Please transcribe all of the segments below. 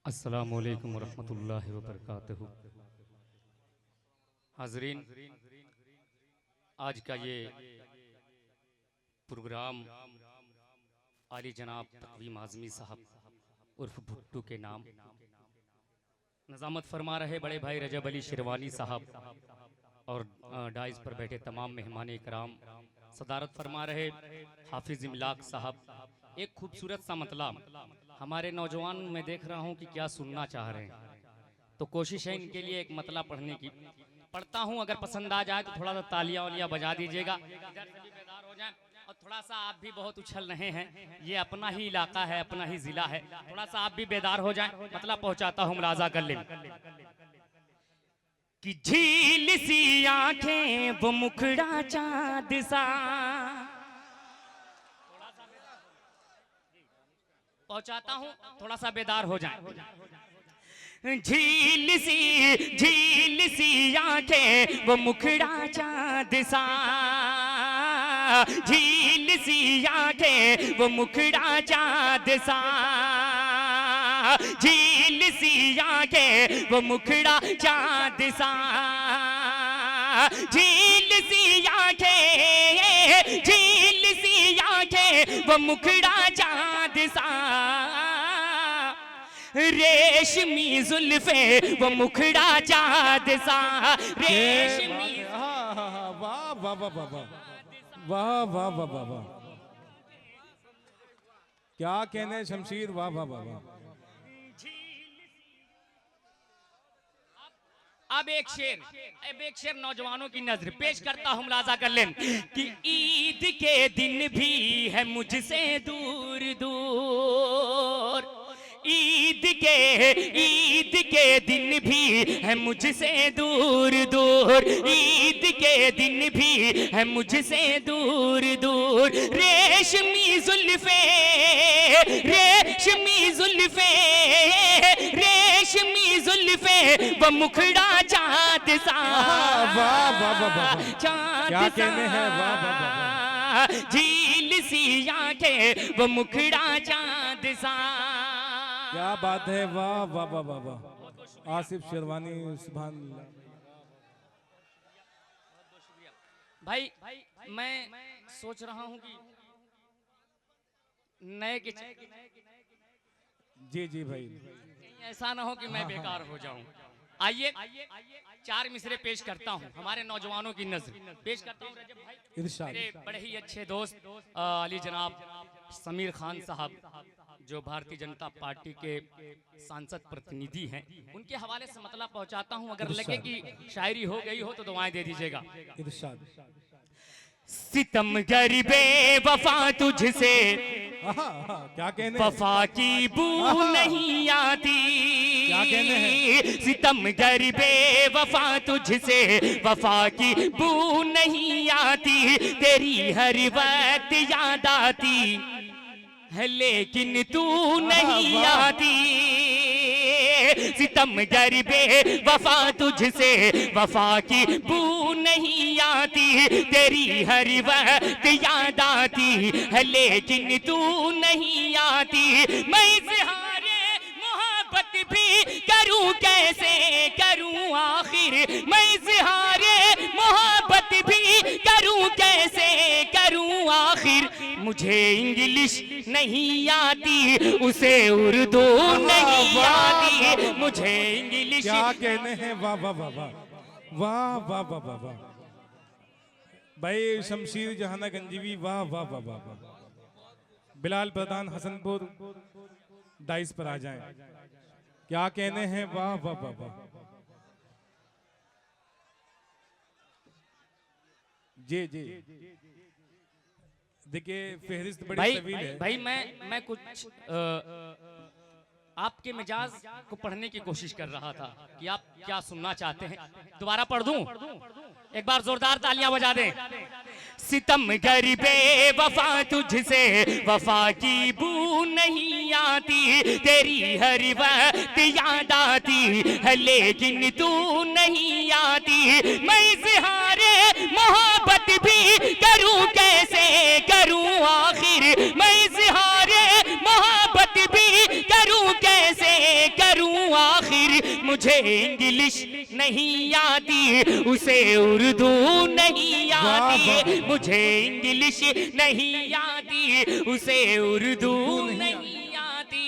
अस्सलामुअलैकुम वरहमतुल्लाहि वबरकातुहू। हाज़रीन, आज का ये प्रोग्राम आली जनाब तक़वीम आज़मी साहब उर्फ भुट्टू के नाम नज़ामत फरमा रहे बड़े भाई रजब अली शिरवानी साहब और डाइस पर बैठे तमाम मेहमान इकराम सदारत फरमा रहे हाफिज इमलाक साहब। एक खूबसूरत सा मतलब हमारे नौजवान मैं देख रहा हूँ कि क्या सुनना चाह रहे हैं, तो कोशिश है इनके लिए एक मतला पढ़ने की। पढ़ता हूँ, अगर पसंद आ जाए तो थोड़ा सा तालियां वालियां बजा दीजिएगा, इधर से भी बेदार हो जाए। और थोड़ा सा आप भी बहुत उछल रहे हैं, ये अपना ही इलाका है, अपना ही जिला है, थोड़ा सा आप भी बेदार हो जाएं। मतलब पहुंचाता हूँ मुलाजा कर लें कि झील सी आंखें वो मुखड़ा चाँद सा। पहुंचाता हूँ, थोड़ा सा बेदार हो जाए। झील सी आंखें वो मुखड़ा चाँद सा, झील सी आंखें वो मुखड़ा चाँद सा, झील सी आंखें वो मुखड़ा चाँद सा, झील सी आंखें, झील सी आंखें वो मुखड़ा चाँद सा, रेशमी जुल्फे वो मुखड़ा चाँद सा, रेशमी। वाह वाह वाह वाह वाह वाह वाह वाह वाह, क्या कहने शमशीर, वाह वाह वाह वाह। अब एक शेर नौजवानों की नजर पेश करता हूँ, मुलाजा कर लें कि ईद के दिन भी है मुझसे दूर दूर, ईद के दिन भी है मुझसे दूर दूर, ईद के दिन भी है मुझसे दूर दूर, रेशमी जुल्फे, रेशमी जुल्फे, रेशमी जुल्फे वो मुखड़ा चाँद सा, वाह वाह वाह वाह, क्या चाँद कहने हैं, वाह वाह वाह वाह। झील सी आंखें वो मुखड़ा चाँद सा। क्या बात है, वाह वाह वाह वाह वाह। आसिफ शेरवानी, सुभान अल्लाह। भाई मैं सोच रहा हूँ कि नए के जी जी भाई, ऐसा ना हो कि मैं बेकार हो जाऊं। आइए चार मिसरे पेश करता हूं, हमारे नौजवानों की नजर पेश करता हूं। रजब भाई, इरशाद। मेरे बड़े ही अच्छे दोस्त अली जनाब समीर खान साहब जो भारतीय जनता पार्टी के सांसद प्रतिनिधि हैं, उनके हवाले से मतलब पहुंचाता हूं। अगर लगे कि शायरी हो गई हो तो दुआएं दे दीजिएगा। इरशाद। सितम गरीबे वफा तुझसे, क्या कहने, वफा की बू नहीं आती, क्या कहने हैं। सितम गरीबे वफा तुझसे, वफा की बू नहीं आती, तेरी हर वक्त याद आती है लेकिन तू नहीं आती, सितम गरीबे वफा तुझसे, वफा की बू नहीं आती, तेरी हर वक्त याद आती है लेकिन तू नहीं आती, मैं इज़हारे मोहब्बत भी करूं कैसे करूं आखिर, मैं इज़हारे मोहब्बत भी करूं कैसे करूं आखिर, मुझे इंग्लिश नहीं आती उसे उर्दू नहीं आती, मुझे इंग्लिश। क्या कहने हैं, वाह वाह वाह वाह वाह वाह वाह वाह वाह। भाई शमशीर जहाना गंजीवी, वाह वाह वाह वाह वाह। बिलाल प्रधान हसनपुर डाइस पर आ जाएं। क्या कहने हैं, वाह वाह वाह वाह। जी जी, देखिए फहरिस्त बड़ी तवील है। भाई मैं कुछ आपके मिजाज को पढ़ने की कोशिश कर रहा था कि आप क्या सुनना चाहते हैं। दोबारा पढ़ दूं? एक बार जोरदार तालियां बजा दें। सितम गरीबे वफा तुझसे, वफा की बू नहीं आती, तेरी हर वक्त याद आती है लेकिन तू नहीं आती, मैं इज़हारे मोहब्बत भी करूं कैसे करूं आखिर, मैं इज़हारे मोहब्बत भी करूं कैसे करूं मुझे इंग्लिश नहीं आती, उसे उर्दू नहीं आती। मुझे इंग्लिश नहीं आती, उसे उर्दू नहीं आती।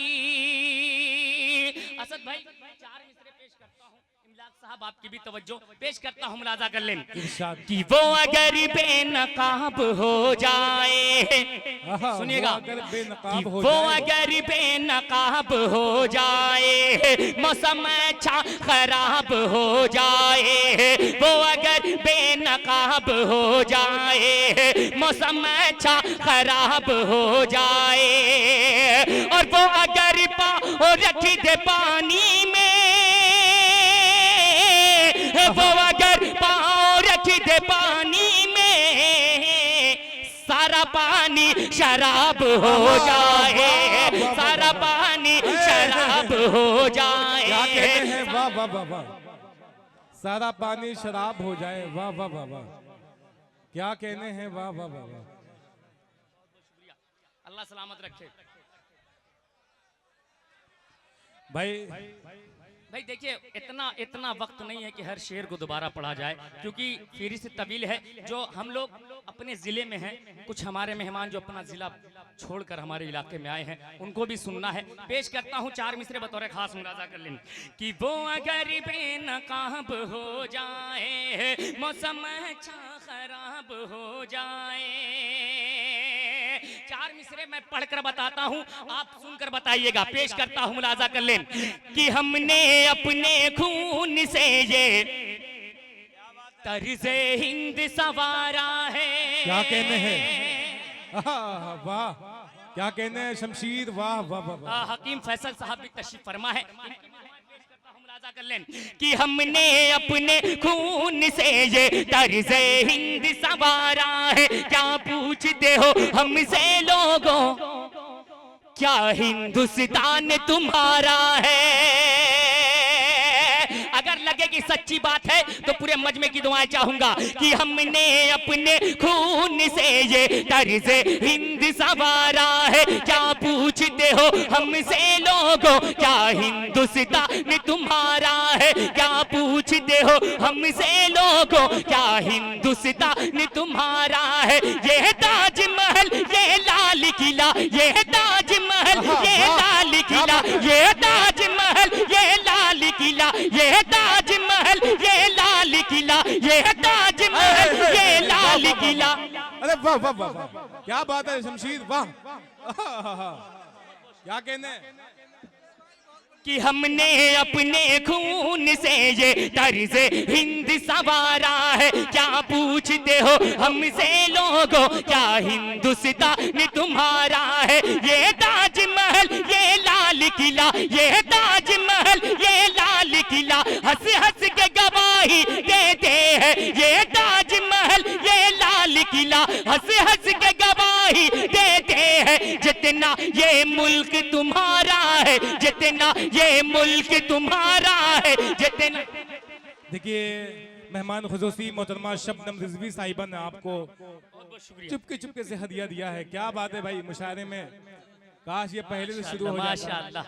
असद भाई चार मिसरे पेश करता हूँ, इमलाक साहब आपकी भी तवज्जो पेश करता हूँ, मुलाजा कर लें कि वो अगर बेनकाब हो जाए, सुनिएगा, कि वो अगर बेनकाब हो जाए, मौसम अच्छा खराब हो जाए, वो अगर बेनकाब हो जाए, मौसम अच्छा खराब हो जाए, और वो अगर पाँव रख दे पानी में, वो अगर पाँव रख दे पानी में, सारा पानी शराब हो जाए, सारा पानी शराब हो जाए। क्या कहते हैं, वाह वाह वाह वाह, सारा पानी शराब हो जाए, वाह वाह वाह वाह, क्या कहने हैं, वाह वाह वाह वाह। अल्लाह सलामत रखे। भाई देखिए, इतना वक्त नहीं है कि हर शेर को दोबारा पढ़ा जाए, क्योंकि फहरिस्त तवील है। जो हम लोग अपने ज़िले में हैं, कुछ हमारे मेहमान जो अपना ज़िला छोड़कर हमारे इलाके में आए हैं, उनको भी सुनना है। पेश करता हूँ चार मिसरे बतौर खास मुलाजा कर लें कि वो अगर बेनकाब हो जाए, मौसम अच्छा खराब हो जाए। चार मिसरे मैं पढ़कर बताता हूँ, आप सुनकर बताइएगा। पेश करता हूँ, मुलाजा कर लें कि हमने अपने खून से ये तर्ज़े हिंद सवारा है। क्या कहने हैं, वाह, क्या कहने हैं शमशीर, वाह वाह वाह। हकीम फैसल साहब भी तशरीफ फरमा है, कर लें कि हमने अपने खून से ये तर्ज़े हिंद सवारा है। क्या पूछते हो हमसे लोगों, क्या हिंदुस्तान तुम्हारा है? अगर लगे कि सच्ची बात है तो पूरे मजमे की दुआएं चाहूंगा कि हमने अपने खून से ये तर्ज़े हिंद सवारा है। क्या पूछते हो हमसे लोगों, क्या हिंदुस्तान तुम्हारा है? क्या पूछते हो हमसे लोगों, क्या हिंदुस्तान तुम्हारा है? ये ताजमहल, ये लाल किला, ये ताजमहल, ये लाल किला, ये ताजमहल, ये लाल किला, ये ताजमहल, ये लाल किला, ये ताजमहल, ये लाल किला। अरे वाह वाह वाह वाह, क्या बात है शमशीर, वाह। क्या कहने कि हमने अपने खून से ये तर्ज़े हिंद सवारा है। क्या पूछते हो हमसे लोगों, क्या हिंदुस्तान तुम्हारा है? ये ताजमहल, ये लाल किला, ये ताजमहल, ये लाल किला, हंस हंस के गवाही देते हैं। ये ताजमहल, ये लाल किला, हंस हंस के गवाही देते हैं। जितना ये मुल्क तुम्हारा है, जितना ये मुल्क तुम्हारा है, जितना। देखिए, मेहमान खुसूसी मोहतरमा शबनम रिजवी साहिबा ने आपको चुपके से हदिया दिया है। क्या बात है भाई, मुशायरे में काश ये पहले से शुरू हो जाता। माशाअल्लाह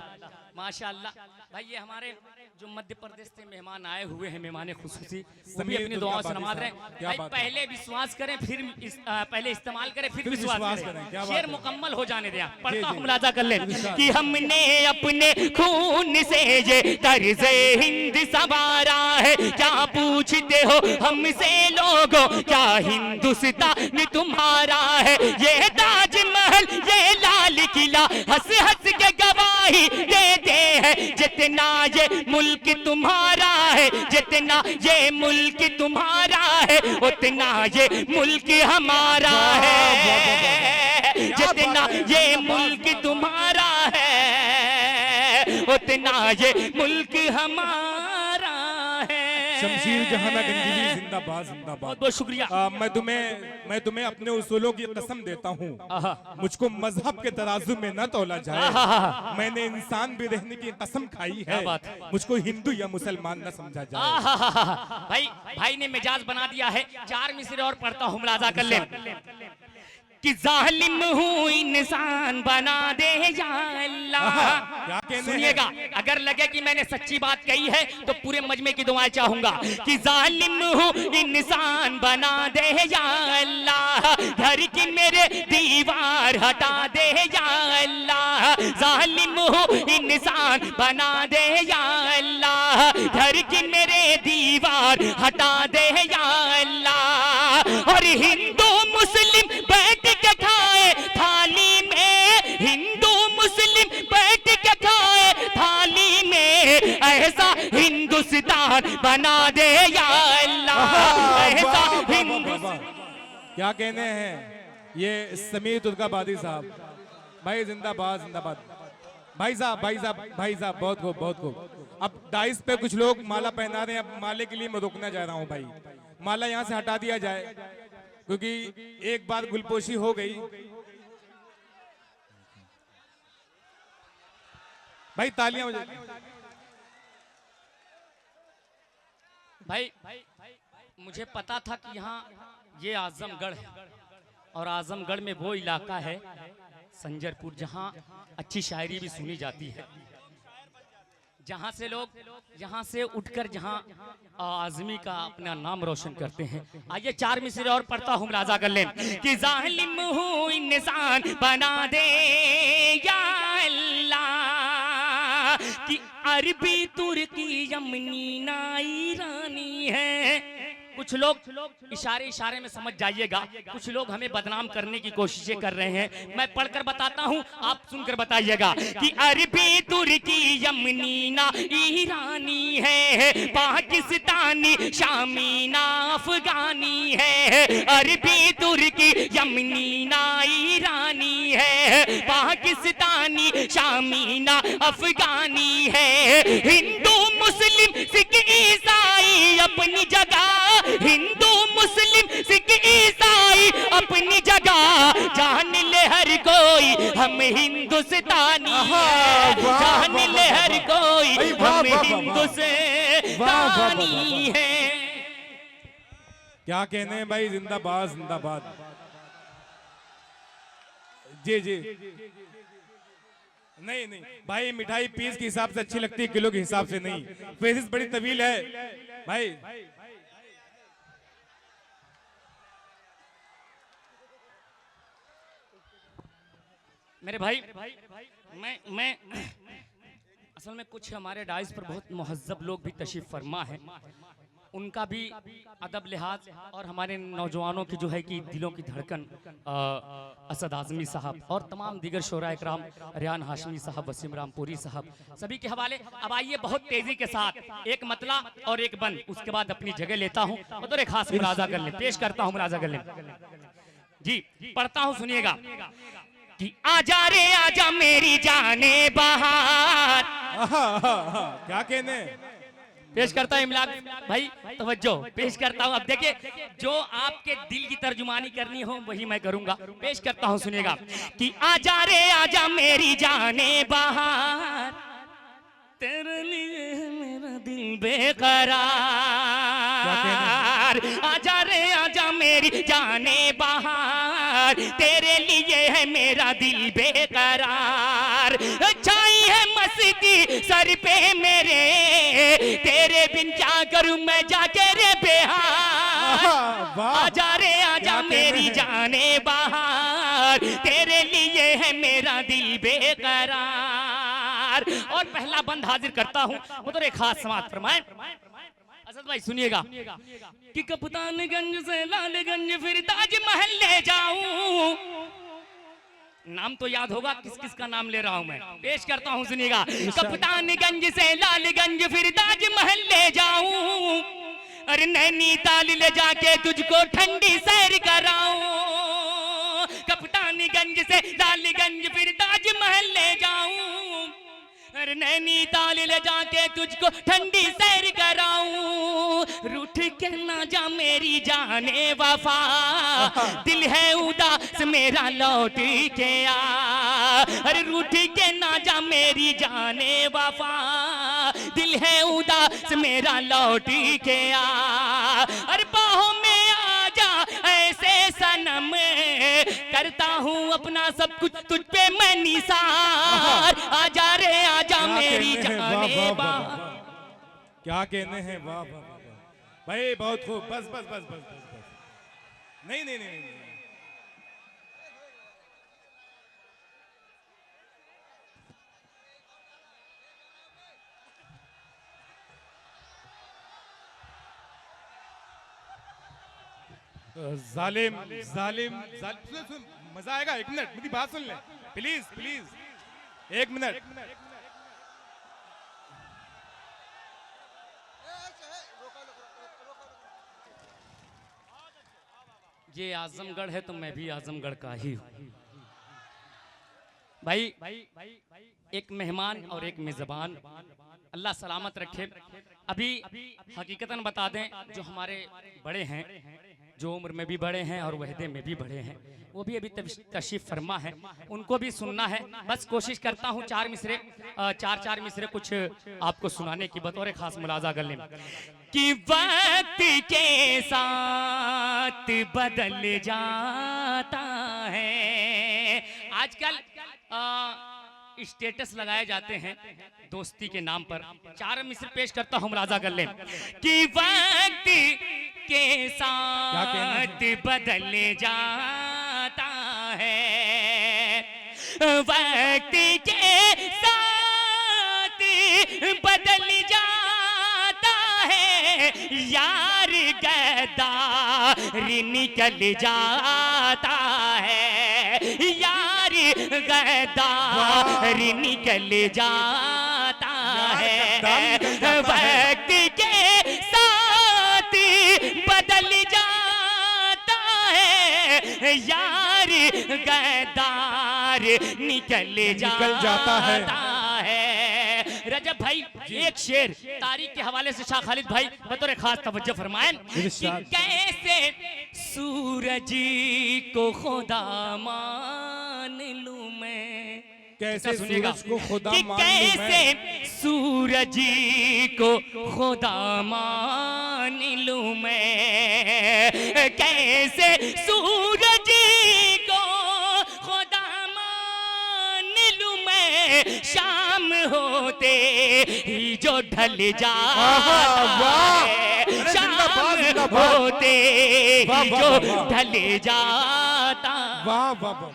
माशाअल्लाह। भाई ये हमारे जो मध्य प्रदेश से मेहमान आए हुए हैं, मेहमान खुसूसी, वो भी अपनी दुआओं से नवाज रहे हैं। भाई पहले विश्वास करें, फिर पहले इस्तेमाल करें, फिर विश्वास करें। शेर मुकम्मल हो जाने दिया, पढ़ता हूँ, मुलाजा कर लें कि हमने अपने खून से ये तर्ज़े हिंद सवारा है। क्या पूछते हो हमसे लोगों, क्या हिंदुस्तान तुम्हारा है? ये ताजमहल, ये लाल किला, हंस हंस के गवाही देते हैं। जितना ये मुल्क तुम्हारा है, जितना ये मुल्क तुम्हारा है, उतना ये मुल्क हमारा है। जितना ये मुल्क तुम्हारा है, उतना ये मुल्क हमारा है। शमशीर जहाना गंजीवी जिंदाबाद जिंदाबाद। बहुत बहुत शुक्रिया। मैं तुम्हें अपने उसूलों की कसम देता हूँ, मुझको मजहब के तराजू में न तोला जाए। मैंने इंसान भी रहने की कसम खाई है, मुझको हिंदू या मुसलमान न समझा जाए। भाई ने मिजाज बना दिया है। चार मिसरे और पढ़ता हूँ, मुलाजा कर ले कि जालिम हूँ इंसान बना दे या अल्लाह। क्या कहने हैं? सुनिएगा, अगर लगे कि मैंने सच्ची बात कही है तो पूरे मजमे की दुआएं चाहूंगा कि जालिम हूँ इंसान बना दे या अल्लाह, घर की मेरे दीवार हटा दे या अल्लाह। जालिम हूँ इंसान बना दे या अल्लाह, घर की मेरे दीवार हटा दे या अल्लाह। और हिंदू मुस्लिम बैठ के खाए थाली में, हिंदू मुस्लिम बैठ के खाए थाली में, ऐसा हिंदुस्तान बना दे या अल्लाह, ऐसा हिंदुस्तान। क्या कहने हैं ये समीर तुर्काबादी साहब, भाई जिंदाबाद जिंदाबाद। भाई साहब भाई साहब भाई साहब, बहुत खूब बहुत खूब। अब डाइस पे कुछ लोग माला पहना रहे हैं, अब माले के लिए मैं रोकना चाह रहा हूँ भाई, माला यहाँ से हटा दिया जाए क्योंकि एक बार गुलपोशी हो गई। भाई तालियां बजा। भाई मुझे पता था कि यहाँ ये आजमगढ़ है और आजमगढ़ में वो इलाका है संजरपुर जहाँ अच्छी शायरी भी सुनी जाती है, जहाँ से लोग यहाँ से उठकर जहाँ आजमी का अपना नाम रोशन करते हैं। आइए 4 मिसरे और पढ़ता हूँ, मुलाजा कर लें कि जालिम हूँ इंसान बना दे या अल्लाह, कि अरबी तुर्की यमनी ना ईरानी है। कुछ लोग इशारे इशारे में समझ जाइएगा, कुछ लोग हमें बदनाम करने की कोशिशें कर रहे हैं। मैं पढ़कर बताता हूँ, आप सुनकर बताइएगा कि अरबी तुर्की यमनी ना ईरानी है, पाकिस्तानी शामी ना अफगानी है। अरबी तुर्की यमनी ना ईरानी है, पाकिस्तानी शामी ना अफगानी है। हिंदू मुस्लिम सिख ईसाई अपनी जगह, हिंदू मुस्लिम सिख ईसाई अपनी जगह, जान ले हर कोई हम हिंदुस्तानी है, जान ले हर कोई हम हिंदुस्तानी है। क्या कहने हैं भाई, जिंदाबाद जिंदाबाद। जी जी नहीं नहीं भाई, मिठाई पीस के हिसाब से अच्छी लगती है, किलो के हिसाब से नहीं। फेसिस बड़ी तवील है भाई। मेरे भाई मैं असल में कुछ हमारे डाइस पर बहुत मुहज्जब लोग भी तशरीफ फरमा है, उनका भी अदब लिहाज और हमारे नौजवानों की जो है कि दिलों की धड़कन असद आजमी साहब और तमाम दीगर शोरा इकराम, रियान हाशमी साहब, वसीम रामपुरी साहब, सभी के हवाले। अब आइए बहुत तेजी के साथ एक मतला और एक बंद, उसके बाद अपनी जगह लेता हूँ और एक खास मुलाजा कर लें, पेश करता हूँ, मुलाजा कर लें जी। पढ़ता हूँ, सुनिएगा कि आजा रे आजा मेरी जाने बहार। क्या कहने, पेश करता हूँ इमलाक भाई, तवज्जो, पेश करता हूँ। अब देखिए, जो आपके दिल की तर्जुमानी करनी हो वही मैं करूंगा। पेश करता हूँ, सुनिएगा कि आजा रे आजा मेरी जाने बहार, तेरे लिए मेरा दिल बेकरार। आजा रे आजा मेरी जाने बहार, तेरे लिए है मेरा दिल बेकरार। छाई है मस्ती सर पे मेरे, तेरे बिन क्या करूं मैं जाके रे बेहार। आजा रे आजा मेरी जाने बहार, तेरे लिए है मेरा दिल बेकरार। और पहला बंद हाजिर करता हूँ, वो तो एक खास समात फरमाए। असद भाई सुनिएगा कि कप्तानगंज से लालगंज फिर ताजमहल ले जाऊं। नाम तो याद होगा, किस किस का नाम ले रहा हूं मैं, पेश करता हूं, सुनिएगा। कप्तानगंज से लालगंज फिर ताजमहल ले जाऊं, अरे नैनीताल ले जाके तुझको ठंडी सैर कराऊं। कप्तानगंज से लालगंज फिर ताजमहल ले जाऊं, अरे नैनीताल ले जाके तुझको ठंडी सैर कराऊं। रूठ के ना जा मेरी जाने वफा, दिल है उदास मेरा लौट के आ। अरे रूठ के ना जा मेरी जाने वफा, दिल है उदास मेरा लौट के आ। अरे बाहों में आ जा ऐसे सनम, करम, करता हूँ अपना सब कुछ तुझ पे मैं निसार, आजा रे आजा मेरी जाने बाहर। क्या कहने हैं, वाह वाह वाह भाई, बहुत खूब, बस बस बस बस बस बस, नहीं नहीं नहीं, नहीं। जालिम जालिम जालिम, सुन, मजा आएगा, एक मिनट मेरी बात सुन ले प्लीज प्लीज, एक मिनट। ये आजमगढ़ है तो मैं भी आजमगढ़ का ही हूँ। भाई एक मेहमान और एक मेजबान, अल्लाह सलामत रखे। अभी हकीकतन बता दें, जो हमारे बड़े हैं, जो उम्र में भी बड़े हैं और वहदे में भी बड़े हैं, वो भी अभी तशरीफ फरमा है, उनको भी सुनना है। बस कोशिश करता हूँ चार मिसरे कुछ आपको सुनाने की बतौर खास मुलाजा कर लें कि वक्त के साथ बदल जाता है। आजकल स्टेटस लगाए जाते हैं दोस्ती के नाम पर। चार मिसर पेश करता हूँ, मुलाजा कर लें कि वक्त के साथ बदल जाता है, वक्त के साथ बदल जाता है, यार गद्दार निकल जाता है, यार गद्दार निकल जाता है, वक्त के साथ बदल जाता है, यार गद्दार निकल जाता है। रजब भाई एक शेर तारीख के हवाले से शाह खालिद भाई बतौर खास तवज्जो फरमाएं कि कैसे सूरज को खुदा मान लूं मैं, कैसे सुनिएगा सूरज को खुदा कि मान लूं कैसे मैं, सूरज को खुदा मान लूं मैं, कैसे सूरज को खुदा मान लूं मैं, शाम होते ही जो ढल जाता है, शाम होते ही जो ढल जाता, वाह वाह वाह,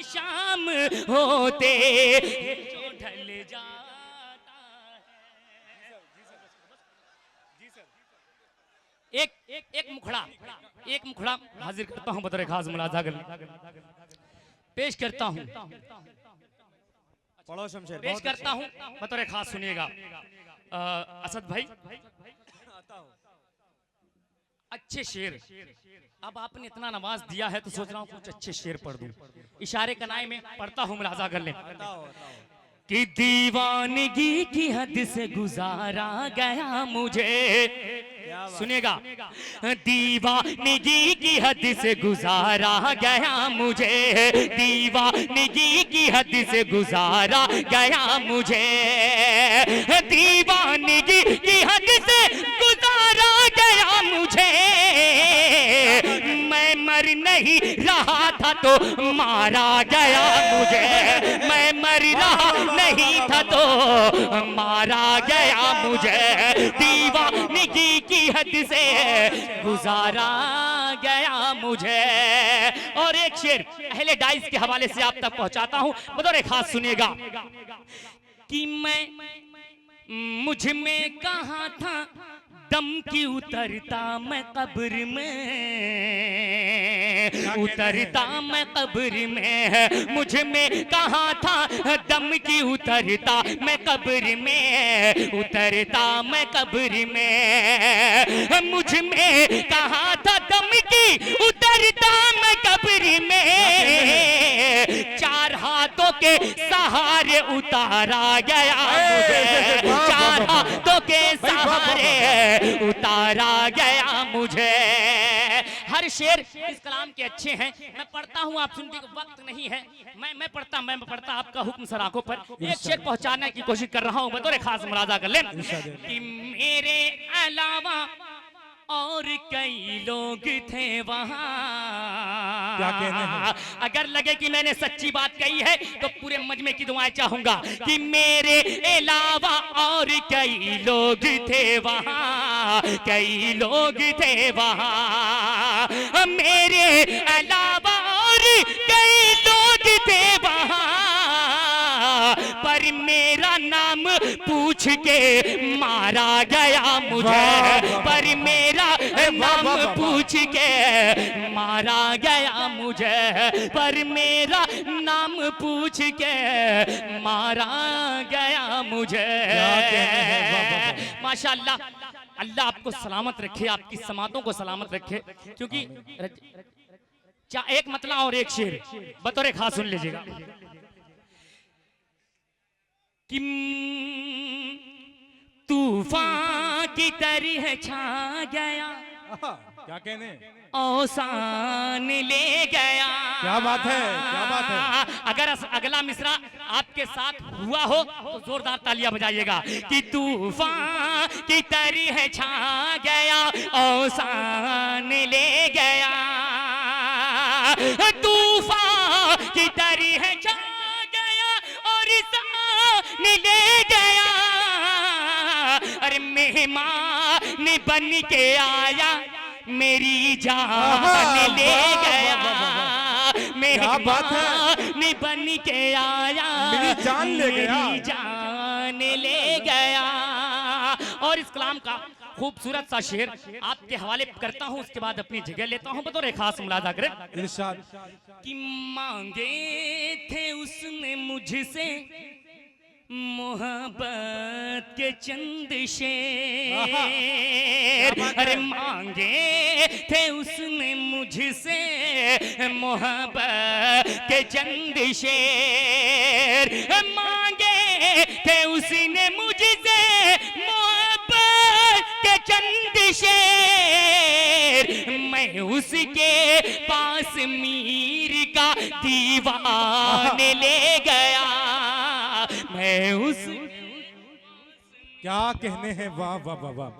शाम होते जो ढल जाता है। एक मुखड़ा हाजिर करता हूं बतौर खास मुलाजा कर पेश करता हूं, पेश करता हूं बतौर खास, सुनिएगा असद भाई। अच्छे शेर, अब आपने इतना नवाज दिया है तो सोच रहा हूँ कुछ अच्छे शेर पढ़ दूं। इशारे कनाए में पढ़ता हूँ, मुलाजा कर लें कि दीवानगी की हद से गुजारा गया मुझे, सुनिएगा, दीवानगी की हद से गुजारा गया मुझे, दीवानगी की हद से गुजारा गया मुझे, दीवानगी की हद से गुजारा गया मुझे, मैं मर नहीं रहा था तो मारा गया मुझे, मैं मर रहा नहीं था तो मारा गया मुझे, दीवानगी की हद से गुजारा गया मुझे। और एक शेर अहले डाइस के हवाले से आप तक पहुंचाता हूं, बतौर खास सुनिएगा कि मैं मुझ में कहां था दम की उतरता मैं कब्र में, उतरता मैं कब्र में, मुझ में कहाँ था दम की उतरता मैं कब्र में, उतरता मैं कब्र में, मुझ में कहाँ था दम की उतरता मैं कब्र में, चार हाथों के सहारे उतारा गया मुझे, चार हाथों के सहारे उतारा गया मुझे। हर शेर इस कलाम के अच्छे हैं, मैं पढ़ता हूँ, आप सुनते, वक्त नहीं है, मैं पढ़ता आपका हुक्म सर आंखों पर। एक शेर पहुंचाने की कोशिश कर रहा हूँ बतौर खास मुलाजा कर लें कि मेरे अलावा और कई लोग थे वहां। क्या कहने हैं? अगर लगे कि मैंने सच्ची बात कही है तो पूरे मजमे की दुआएं चाहूंगा कि मेरे अलावा और कई लोग थे वहां, कई लोग थे वहां, मेरे अलावा और कई लोग थे वहां, पर मेरा नाम पूछ के मारा गया मुझे, पर मेरा नाम पूछ के मारा गया मुझे, पर मेरा नाम पूछ के मारा गया मुझे। माशाअल्लाह, अल्लाह आपको सलामत रखे, आपकी समातों को सलामत रखे। क्योंकि एक मतला और एक शेर बतौर एक खास सुन लीजिएगा कि तूफान की तरह छा गया, क्या कहने, औसान ले गया। क्या बात है, क्या बात है। अगर अगला मिसरा आपके साथ हुआ हो तो जोरदार तालियां बजाइएगा कि तूफान की तरह छा गया, औसान ले गया, तूफान की तरह छा गया और सान ले गया। अरे मेहमान बन के आया, मेरी जान ले गया, मेहमान बन के आया, मेरी जान ले गया, मेरी जान ले गया। और इस कलाम का खूबसूरत सा शेर आपके हवाले करता हूं, उसके बाद अपनी जगह लेता हूं बतौर खास मुलाजा करें। इरशाद कि मांगे थे उसने मुझसे मोहब्बत के चंद शेर, अरे मांगे थे उसने मुझसे मोहब्बत के चंद शेर, मांगे थे उसने मुझसे मोहब्बत के चंद शेर, मैं उसके पास मीर का दीवान ले गया, मैं उस क्या कहने हैं, वाह वाह वाह वाह।